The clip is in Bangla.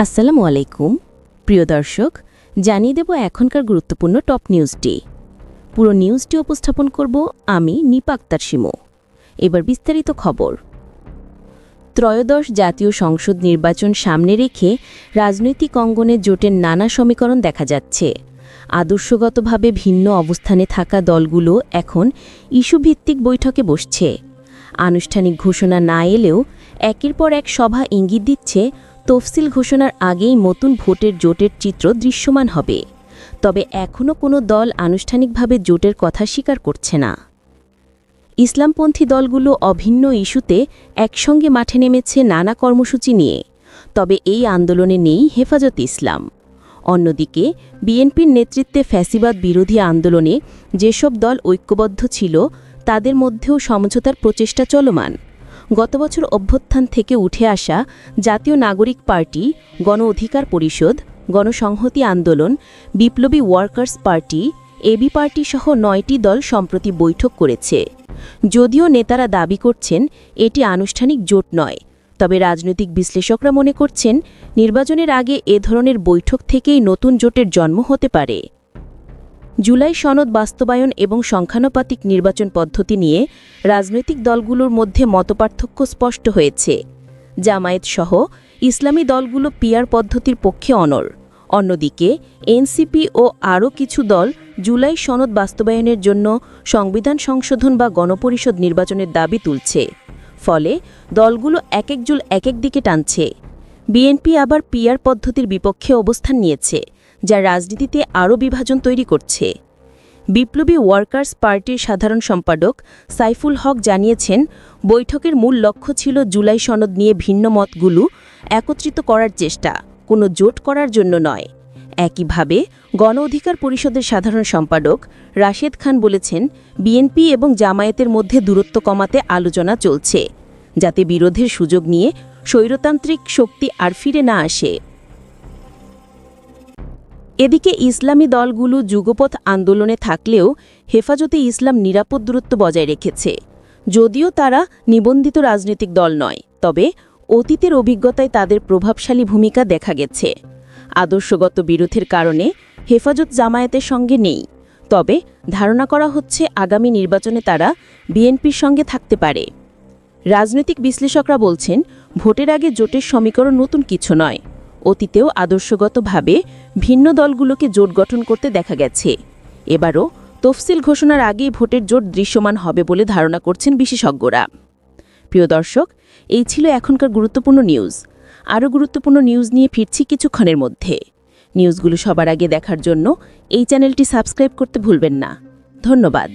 আসসালামু আলাইকুম প্রিয় দর্শক, জানিয়ে দেব এখনকার গুরুত্বপূর্ণ টপ নিউজটি। পুরো নিউজটি উপস্থাপন করব আমি নিপা আক্তার শিমু। এবার বিস্তারিত খবর। ত্রয়োদশ জাতীয় সংসদ নির্বাচন সামনে রেখে রাজনৈতিক অঙ্গনে জোটের নানা সমীকরণ দেখা যাচ্ছে। আদর্শগতভাবে ভিন্ন অবস্থানে থাকা দলগুলো এখন ইস্যুভিত্তিক বৈঠকে বসছে। আনুষ্ঠানিক ঘোষণা না এলেও একের পর এক সভা ইঙ্গিত দিচ্ছে তফসিল ঘোষণার আগেই নতুন ভোটের জোটের চিত্র দৃশ্যমান হবে। তবে এখনও কোনো দল আনুষ্ঠানিকভাবে জোটের কথা স্বীকার করছে না। ইসলামপন্থী দলগুলো অভিন্ন ইস্যুতে একসঙ্গে মাঠে নেমেছে নানা কর্মসূচি নিয়ে। তবে এই আন্দোলনে নেই হেফাজত ইসলাম। অন্যদিকে বিএনপির নেতৃত্বে ফ্যাসিবাদ বিরোধী আন্দোলনে যেসব দল ঐক্যবদ্ধ ছিল তাদের মধ্যেও সমঝোতার প্রচেষ্টা চলমান। গত বছর অভ্যুত্থান থেকে উঠে আসা জাতীয় নাগরিক পার্টি, গণ অধিকার পরিষদ, গণসংহতি আন্দোলন, বিপ্লবী ওয়ার্কার্স পার্টি, এবি পার্টি সহ 9টি দল সম্প্রতি বৈঠক করেছে। যদিও নেতারা দাবি করছেন এটি আনুষ্ঠানিক জোট নয়, তবে রাজনৈতিক বিশ্লেষকরা মনে করছেন নির্বাচনের আগে এ ধরনের বৈঠক থেকেই নতুন জোটের জন্ম হতে পারে। জুলাই সনদ বাস্তবায়ন এবং সংখ্যানুপাতিক নির্বাচন পদ্ধতি নিয়ে রাজনৈতিক দলগুলোর মধ্যে মতপার্থক্য স্পষ্ট হয়েছে। জামায়াত সহ ইসলামী দলগুলো পিআর পদ্ধতির পক্ষে অনড়। অন্যদিকে এনসিপি ও আরও কিছু দল জুলাই সনদ বাস্তবায়নের জন্য সংবিধান সংশোধন বা গণপরিষদ নির্বাচনের দাবি তুলছে। ফলে দলগুলো এক এক দিকে টানছে। বিএনপি আবার পিআর পদ্ধতির বিপক্ষে অবস্থান নিয়েছে, যা রাজনীতিতে আরও বিভাজন তৈরি করছে। বিপ্লবী ওয়ার্কার্স পার্টির সাধারণ সম্পাদক সাইফুল হক জানিয়েছেন, বৈঠকের মূল লক্ষ্য ছিল জুলাই সনদ নিয়ে ভিন্ন মতগুলো একত্রিত করার চেষ্টা, কোনো জোট করার জন্য নয়। একইভাবে গণ অধিকার পরিষদের সাধারণ সম্পাদক রাশেদ খান বলেছেন, বিএনপি এবং জামায়াতের মধ্যে দূরত্ব কমাতে আলোচনা চলছে, যাতে বিরোধের সুযোগ নিয়ে স্বৈরতান্ত্রিক শক্তি আর ফিরে না আসে। এদিকে ইসলামী দলগুলো যুগপথ আন্দোলনে থাকলেও হেফাজতে ইসলাম নিরাপদ দূরত্ব বজায় রেখেছে। যদিও তারা নিবন্ধিত রাজনৈতিক দল নয়, তবে অতীতের অভিজ্ঞতায় তাদের প্রভাবশালী ভূমিকা দেখা গেছে। আদর্শগত বিরোধের কারণে হেফাজত জামায়াতের সঙ্গে নেই, তবে ধারণা করা হচ্ছে আগামী নির্বাচনে তারা বিএনপির সঙ্গে থাকতে পারে। রাজনৈতিক বিশ্লেষকরা বলছেন, ভোটের আগে জোটের সমীকরণ নতুন কিছু নয়। অতীতেও আদর্শগতভাবে ভিন্ন দলগুলোকে জোট গঠন করতে দেখা গেছে। এবারও তফসিল ঘোষণার আগেই ভোটের জোট দৃশ্যমান হবে বলে ধারণা করছেন বিশেষজ্ঞরা। প্রিয় দর্শক, এই ছিল এখনকার গুরুত্বপূর্ণ নিউজ। আরও গুরুত্বপূর্ণ নিউজ নিয়ে ফিরছি কিছুক্ষণের মধ্যে। নিউজগুলো সবার আগে দেখার জন্য এই চ্যানেলটি সাবস্ক্রাইব করতে ভুলবেন না। ধন্যবাদ।